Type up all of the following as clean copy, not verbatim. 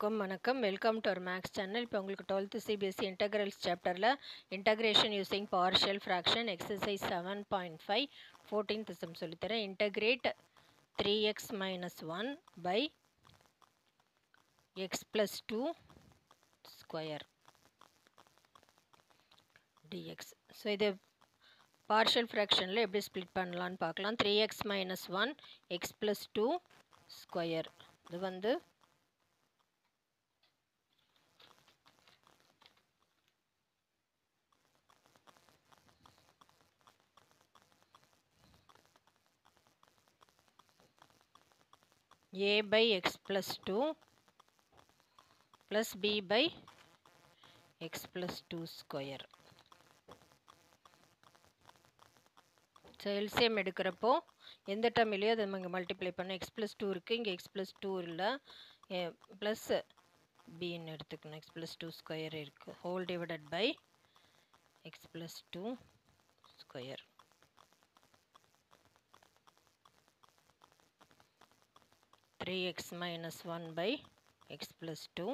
எல்லாருக்கும் வணக்கம். Welcome to our maths channel. இப்போ உங்களுக்கு 12th சிபிஎஸ்சி இன்டகிரல்ஸ் சாப்டரில் integration using partial fraction exercise 7.5 14th sum சொல்லித்தரேன். Integrate 3x minus 1 by x plus 2 square dx. So இது partial ஃப்ராக்ஷனில் எப்படி ஸ்ப்ளிட் பண்ணலான்னு பார்க்கலாம். 3x minus 1 x plus 2 square. இது வந்து a by x plus 2 plus b by x plus 2 square. So LCM எடுக்கிறப்போ எந்த டேர்ம் இல்லையோ அதை நம்ம மல்டிப்ளை பண்ண x plus 2 இருக்குது, இங்கே x plus 2 இல்லை ப்ளஸ் பின்னு எடுத்துக்கணும். x plus 2 ஸ்கொயர் இருக்குது, whole divided by x plus 2 square. Three x minus one by x plus two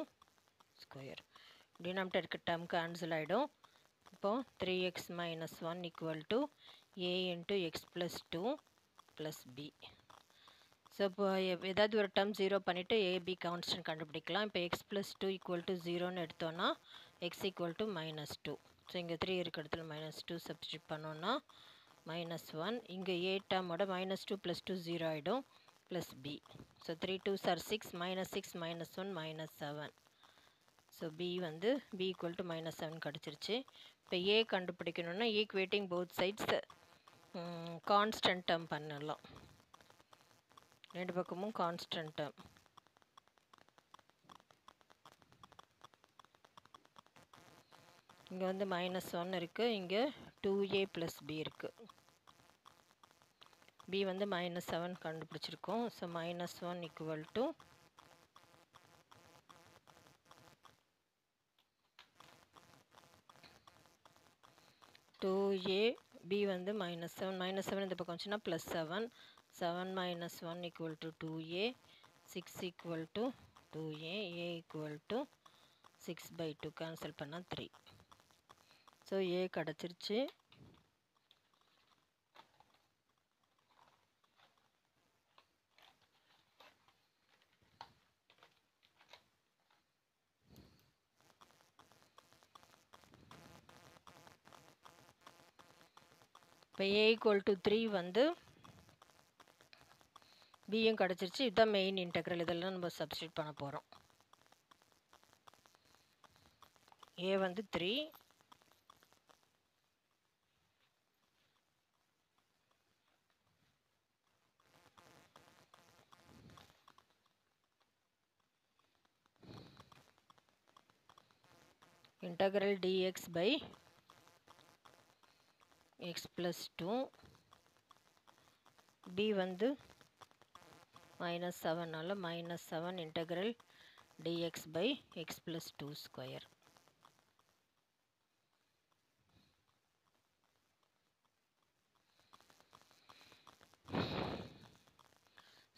square. டினாமினேட்டருக்கு டேர்ம் கேன்சல் ஆகிடும். இப்போது 3x minus 1 equal to a into x plus 2 plus b. So இப்போ ஏதாவது ஒரு term 0 பண்ணிவிட்டு ab constant கண்டுபிடிக்கலாம். இப்போ x plus 2 equal to 0ன்னு எடுத்தோன்னா x equal to minus 2. So இங்கே 3 இருக்க இடத்துல minus 2 சப்ஸ்டியூட் பண்ணோன்னா minus 1. இங்கே a டேர்மோட minus 2 plus 2 0 ஆகிடும் plus b. So 3 2s are 6, minus 6 minus 1 minus 7. So b வந்து b equal to minus 7 கிடச்சிருச்சு. இப்போ a கண்டுபிடிக்கணும்னா equating both sides constant term பண்ணலாம். ரெண்டு பக்கமும் கான்ஸ்டன்ட் டேர்ம். இங்கே வந்து minus 1 இருக்குது, இங்கே 2a plus b இருக்குது. b வந்து minus 7 கண்டுபிடிச்சிருக்கோம். So minus 1 equal to two a. b வந்து minus 7 இந்த பக்கம் வந்துச்சுன்னா plus 7. 7 minus 1 equal to 2a. 6 equal to 2a. a equal to 6 by 2 cancel பண்ணால் 3. ஸோ a கிடச்சிருச்சு. இப்போ a equal to 3 வந்து பியும் கிடச்சிருச்சு. இதுதான் மெயின் இன்டெக்ரல். இதெல்லாம் நம்ம சப்ஸ்டியூட் பண்ண போகிறோம். a வந்து 3, integral dx by x plus 2. b வந்து minus 7 minus 7 integral dx by x plus 2 square.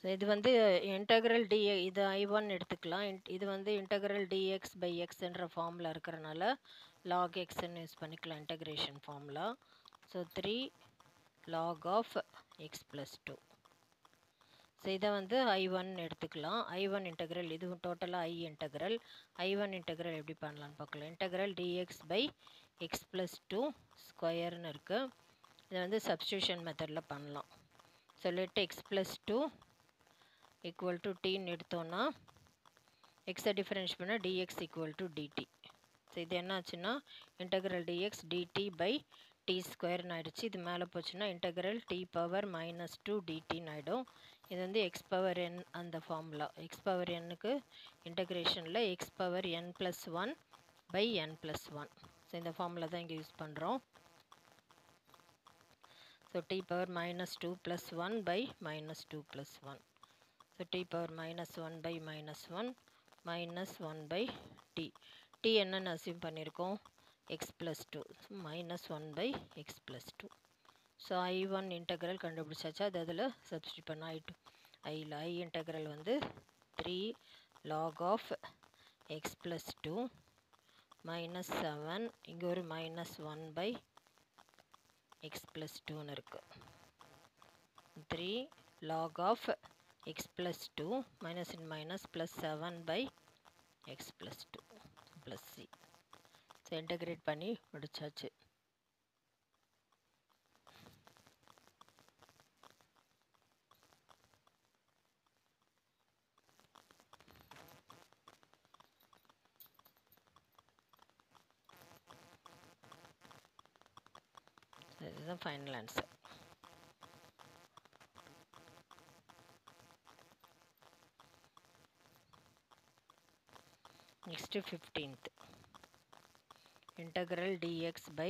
So இது வந்து இன்டெக்ரல் டி, இது I1 எடுத்துக்கலாம். இது வந்து இன்டெக்ரல் dx by xன்ற ஃபார்மில் இருக்கிறனால log xன்னு யூஸ் பண்ணிக்கலாம் integration formula. So 3 log of x plus 2. So இதை வந்து I1 எடுத்துக்கலாம். I1 இன்டெக்ரல், இது டோட்டலாக இன்டெக்ரல். I1 இன்டெக்ரல் எப்படி பண்ணலான்னு பார்க்கலாம். Integral dx by x plus 2 ஸ்கொயர்னு இருக்குது. இதை வந்து சப்ஸ்டியூஷன் மெத்தடில் பண்ணலாம். So let x plus 2 equal to tன்னு எடுத்தோன்னா எக்ஸை டிஃபரன்ஷியேட் பண்ண dx equal to dt. So இது என்ன ஆச்சுன்னா integral dx dt by t ஸ்கொயர்னு ஆகிடுச்சு. இது மேலே போச்சுன்னா இன்டெக்ரல் t பவர் மைனஸ் 2 dtன்னு ஆகிடும். இது வந்து எக்ஸ் பவர் n அந்த ஃபார்முலா. எக்ஸ் பவர் n-க்கு இன்டெக்ரேஷனில் x power n + 1 by n + 1. So இந்த ஃபார்முலா தான் இங்கே யூஸ் பண்ணுறோம். So t power minus 2 + 1 by minus 2 + 1. So t power minus 1 by minus 1 minus 1 by t. t என்னென்னு அசியூம் பண்ணியிருக்கோம், x plus 2, minus 1 by x plus 2. So I1 integral கண்டுபிடிச்சாச்சா. அது அதில் substitute பண்ண I2 ஐயில் i இன்டெக்ரல் வந்து 3 log of X plus 2 minus 7 இங்கே ஒரு minus 1 by x plus 2ன்னு இருக்குது. 3 log of x plus 2 minus in minus plus 7 by x plus 2 plus c. So integrate பண்ணி முடிச்சாச்சு. This is the final answer. Next 15th. Integral dx by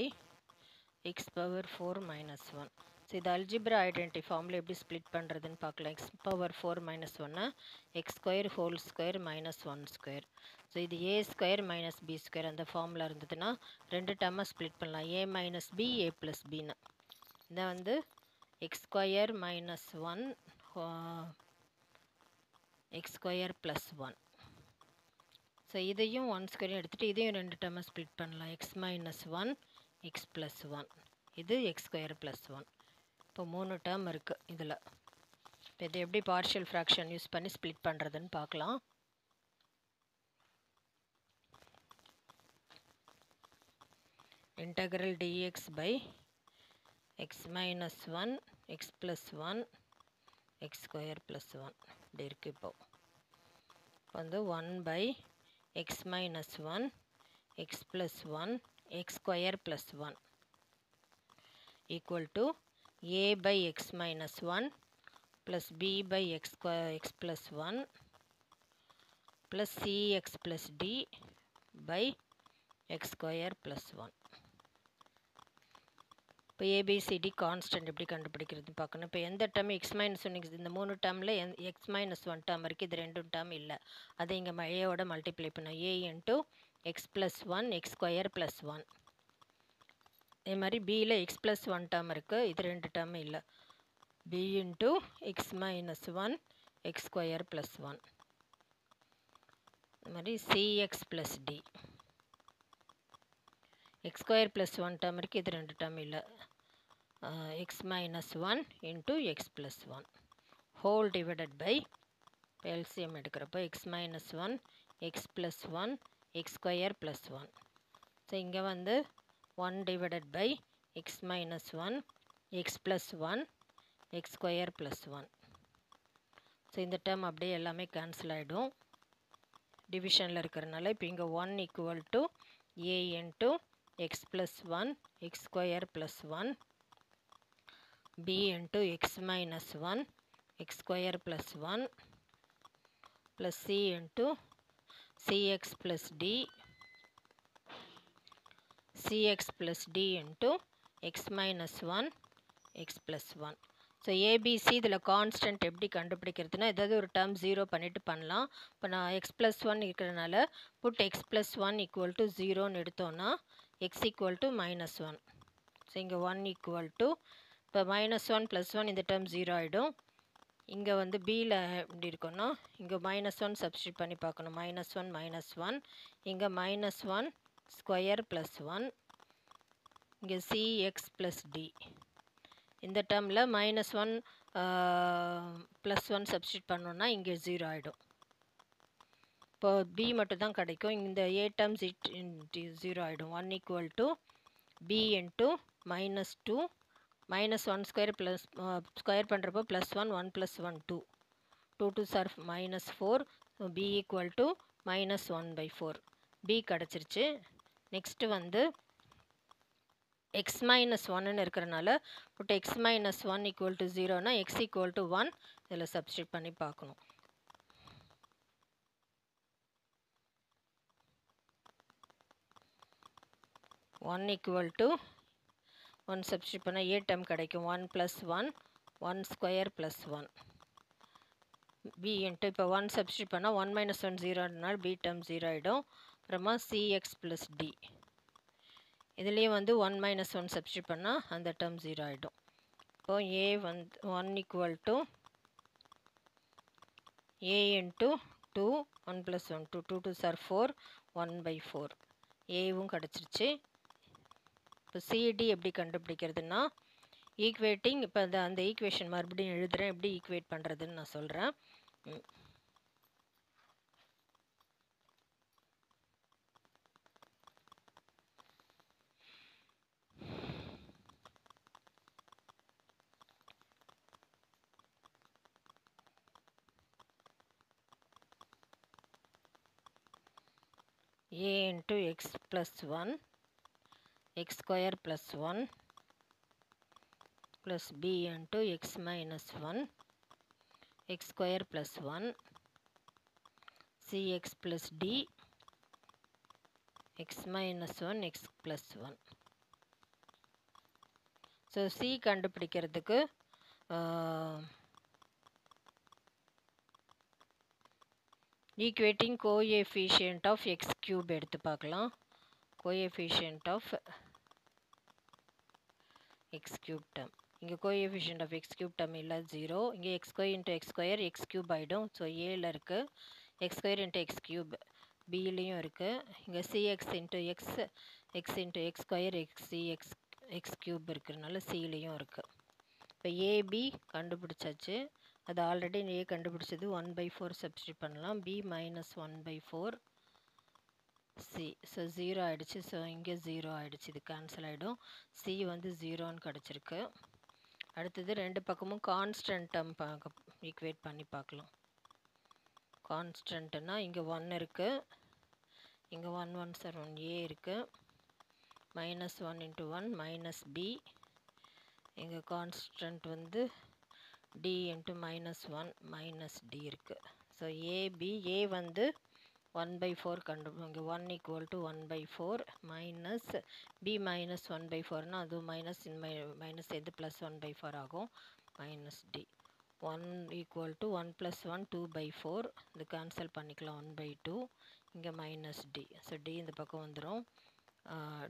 x power 4 minus 1. So இது algebra identity formula எப்படி split பண்ணுறதுன்னு பார்க்கலாம். x power 4 minus 1 x square whole square minus 1 square. So இது a square minus b square அந்த formula இருந்ததுன்னா ரெண்டு டேர்மாக split பண்ணலாம். a minus b a plus bன்னு. இதை வந்து x square minus 1 x square plus 1. So இதையும் 1 ஸ்கொயரையும் எடுத்துகிட்டு இதையும் ரெண்டு டேர்மாக ஸ்ப்ளிட் பண்ணலாம். x minus 1 x plus 1. இது x square plus 1. இப்போ 3 டேர்ம் இருக்குது இதில். இப்போ இதை எப்படி பார்ஷியல் ஃப்ராக்ஷன் யூஸ் பண்ணி ஸ்ப்ளிட் பண்ணுறதுன்னு பார்க்கலாம். Integral dx by x minus 1 x plus 1 x square plus 1 இப்படி இருக்குது. இப்போ வந்து 1 by x minus 1 x plus 1 x square plus 1 equal to a by x minus 1 plus b by x plus 1 plus cx plus d by x square plus 1. இப்போ ABCD constant எப்படி கண்டுபிடிக்கிறது பார்க்கணும். இப்போ எந்த டேர்ம் எக்ஸ் மைனஸ் 1 இந்த 3 டேர்மில் X minus 1 term இருக்குது. இது 2 டேர்ம் இல்லை. அதை இங்கே ஏயோட மல்டிப்ளை பண்ணோம். A into x plus 1 x square plus 1. அதே மாதிரி பியில் எக்ஸ் ப்ளஸ் 1 டேர்ம் இருக்குது. இது 2 டேர்ம் இல்லை. B into x minus 1 x square plus 1. அது மாதிரி c x plus d. X square plus 1 term இருக்குது. இது 2 டேர்ம் இல்லை. x minus 1 into x plus 1 whole divided by LCM எடுக்கிறப்போ x minus 1 x plus 1 x square plus 1. So இங்கே வந்து 1 divided by x minus 1 x plus 1 x square plus 1. So இந்த term அப்படியே எல்லாமே cancel ஆகிடும் டிவிஷனில் இருக்கிறனால. இப்போ இங்கே 1 equal to a into x plus 1 x square plus 1 b into x minus 1 x square plus 1 plus c into cx plus d into x minus 1 x plus 1. So ABC இதில் constant எப்படி கண்டுபிடிக்கிறதுனா ஏதாவது ஒரு term 0 பண்ணிவிட்டு பண்ணலாம். இப்போ நான் x plus 1 இருக்கிறதுனால put x plus 1 equal to 0ன்னு எடுத்தோன்னா x equal to minus 1. So இங்கே 1 equal to இப்போ மைனஸ் 1 ப்ளஸ் 1 இந்த டேர்ம் 0 ஆகிடும். இங்கே வந்து பியில் எப்படி இருக்குன்னா இங்கே மைனஸ் 1 சப்ஸ்டியூட் பண்ணி பார்க்கணும். மைனஸ் 1 மைனஸ் 1 இங்கே மைனஸ் 1 ஸ்கொயர் ப்ளஸ் 1 இங்கே சிஎக்ஸ் ப்ளஸ் டி. இந்த டேர்மில் மைனஸ் 1 ப்ளஸ் 1 சப்ஸ்டியூட் பண்ணோன்னா இங்கே 0 ஆகிடும். இப்போ பி மட்டும் தான் கிடைக்கும். இந்த ஏ டேர்ம்ஸ் 0 ஆகிடும். 1 equal to b into minus 2 minus 1 square plus square பண்ணுறப்போ plus 1 1 plus 1 2 2 2s are minus 4. so b equal to minus 1 by 4. b கிடச்சிருச்சு. நெக்ஸ்ட்டு வந்து x minus 1ன்னு இருக்கிறனால but x minus 1 equal to 0னா x equal to 1 இதில் substitute பண்ணி பார்க்கணும். One equal to 1 substitute பண்ணால் ஏ term கிடைக்கும். 1 + 1 1 square + 1 B into இப்போ 1 substitute பண்ணால் 1 - 1 0னால பி டேர்ம் 0 ஆகிடும். அப்புறமா சிஎக்ஸ் ப்ளஸ் டி இதுலேயும் வந்து 1 - 1 சப்ஸ்டியூட் பண்ணால் அந்த டேர்ம் 0 ஆகிடும். இப்போது ஏ வந்து 1 equal to A into 2 1 + 1 2 2 2s are 4 1/4 ஏவும் கிடச்சிருச்சு. இப்போ சிடி எப்படி கண்டுபிடிக்கிறதுனா ஈக்குவேட்டிங் இப்போ அந்த ஈக்குவேஷன் மறுபடியும் எழுதுகிறேன், எப்படி ஈக்குவேட் பண்ணுறதுன்னு நான் சொல்கிறேன். a into x plus 1 x square plus 1 plus b into x minus 1 x square plus 1 cx plus d x minus 1 x plus 1. So c கண்டுபிடிக்கிறதுக்கு equating coefficient of x cube எடுத்து பார்க்கலாம். Coefficient of x cube term, இங்கே coefficient of x cube term இல்லை 0. இங்கே x square into x square x cube ஆகிடும். So ஏல இருக்குது. X square into x cube பிலையும் இருக்குது. இங்கே c x into x x into x square x c x x cube இருக்கிறதுனால சிலையும் இருக்குது. இப்போ ஏபி கண்டுபிடிச்சாச்சு. அது ஆல்ரெடி ஏ கண்டுபிடிச்சது 1/4 சப்ஸ்டியூட் பண்ணலாம். B minus 1/4 C. ஸோ 0 ஆகிடுச்சு. ஸோ இங்கே 0 ஆகிடுச்சு. இது கேன்சல் ஆகிடும். சி வந்து 0ன்னு கிடச்சிருக்கு. அடுத்தது ரெண்டு பக்கமும் கான்ஸ்டன்ட் டேர்ம் ஈக்குவேட் பண்ணி பார்க்கலாம். கான்ஸ்டன்ட்னா இங்கே 1 இருக்குது, இங்கே 1 1s are 1 ஏ இருக்குது. Minus 1 × 1 minus b. இங்கே கான்ஸ்டன்ட் வந்து d into minus 1 minus d இருக்குது. ஸோ ஏபி ஏ வந்து 1/4 இங்கே 1 = 1/4 மைனஸ் பி மைனஸ் 1/4னா அதுவும் மைனஸ் மைனஸ் சேர்ந்து ப்ளஸ் 1/4 ஆகும். Minus d 1 = 1 + 1 2/4. இது கேன்சல் பண்ணிக்கலாம். 1/2 இங்கே மைனஸ் டி. ஸோ டி இந்த பக்கம் வந்துடும்.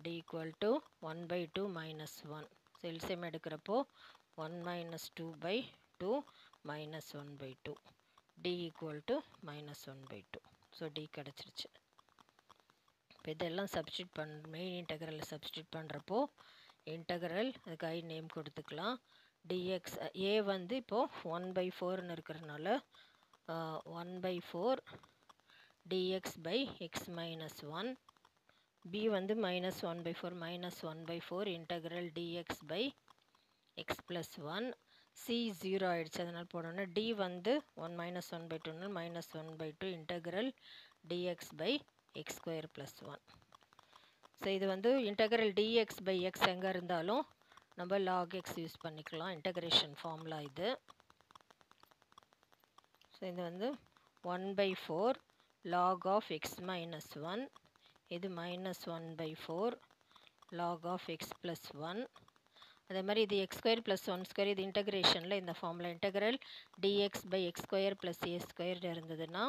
டி = 1/2 மைனஸ் 1. ஸோ எல்சிஎம் எடுக்கிறப்போ 1 - 2/2 மைனஸ் 1/2. டி = -1/2. ஸோ டி கிடச்சிருச்சு. இப்போ இதெல்லாம் சப்ஸ்டியூட் மெயின் இன்டெக்ரலில் சப்ஸ்டியூட் பண்ணுறப்போ இன்டெக்ரல் அதுக்கு ஐ நேம் கொடுத்துக்கலாம். டிஎக்ஸ் ஏ வந்து இப்போது 1/4ன்னு இருக்கிறதுனால 1/4 dx/x - 1. b வந்து -1/4 -1/4 இன்டெக்ரல் dx/x + 1. c 0 ஆகிடுச்சு, அதனால் போடணும். d வந்து 1 - 1/2 -1/2 இன்டெக்ரல் dx/x² + 1. ஸோ இது வந்து இன்டெக்ரல் dx/x எங்கே இருந்தாலும் நம்ம log x யூஸ் பண்ணிக்கலாம். இன்டெக்ரேஷன் ஃபார்முலா இது. ஸோ இது வந்து 1/4 log of x - 1. இது -1/4 log of x + 1. அதே மாதிரி இது x² + 1² இது இன்டெக்ரேஷனில் இந்த ஃபார்முலா இன்டெக்ரல் dx/x² + a² இருந்ததுன்னா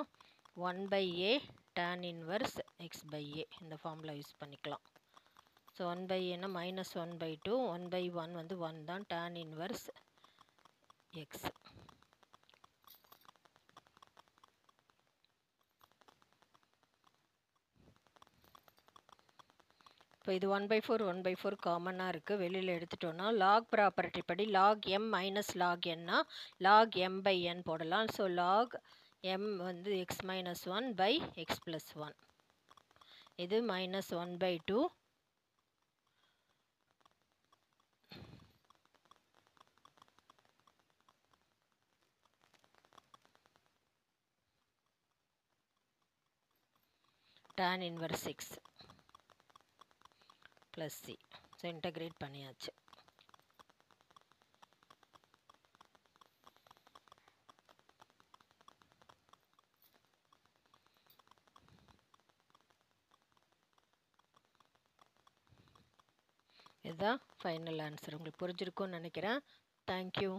1/a tan inverse x/a இந்த ஃபார்முலா யூஸ் பண்ணிக்கலாம். ஸோ 1/aனா -1/2 1/1 வந்து 1 தான் tan inverse x. இப்போ இது 1/4 காமனாக இருக்குது. வெளியில் எடுத்துட்டோன்னா லாக் ப்ராப்பர்ட்டி படி லாக் m - log nனா லாக் m/n போடலாம். ஸோ லாக் m வந்து x - 1/x + 1. இது -1/2 tan inverse x + c. So integrate பண்ணியாச்சு. இதுதான் ஃபைனல் ஆன்சர். உங்களுக்கு புரிஞ்சிருக்கும்னு நினைக்கிறேன். தேங்க்யூ.